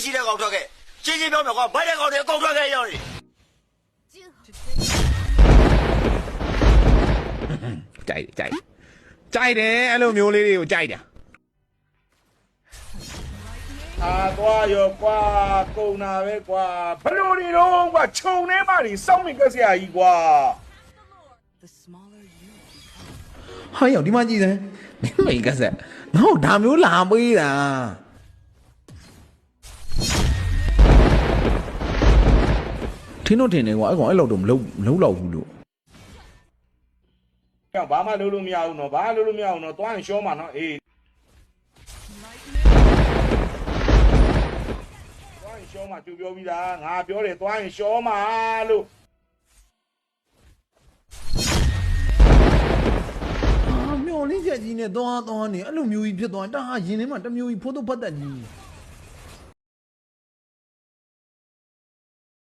ရှိတဲ့ကောင်ထွက်ခဲ့ချင်းချင်းပြောမယ်ကွာဘိုက်တဲ့ကောင်တွေအကုန်ထွက်ခဲ့ရောက်နေကြိုက်တယ်အဲ့လိုမျိုးလေးတွေကိုကြိုက်တယ်သွားရောကွာကုန်တာပဲကွာဘလို့နေတော့ကွာခြုံထဲမှာနေစောင့်နေကြစရာကြီးကွာဟာရောက်ဒီမှာကြည့်စမ်းမင်းမိတ်ကဆက်ငါ့ဒါမျိုးလာပေးတာထင်းတော့ထင်းနေကွာအဲ့ကောင်အဲ့လောက်တော့မလုံးတော့ဘူးလို့ဘာမှလုပ်လို့မရဘူးနော်ဘာလုပ်လို့မရဘူးနော်သွားရင်ရှောမှာနော်အေးသွားရင်ရှောမှာကြိုပြောပြီးသားငါပြောတယ်သွားရင်ရှောမှာလို့မျော်လင့်ချက်ကြီးနဲ့သွားနေအဲ့လိုမျိုးကြီးဖြစ်သွားတာဟာရင်ထဲမှာတစ်မျိုးကြီးဖိုးတော့ပတ်သက်ကြီး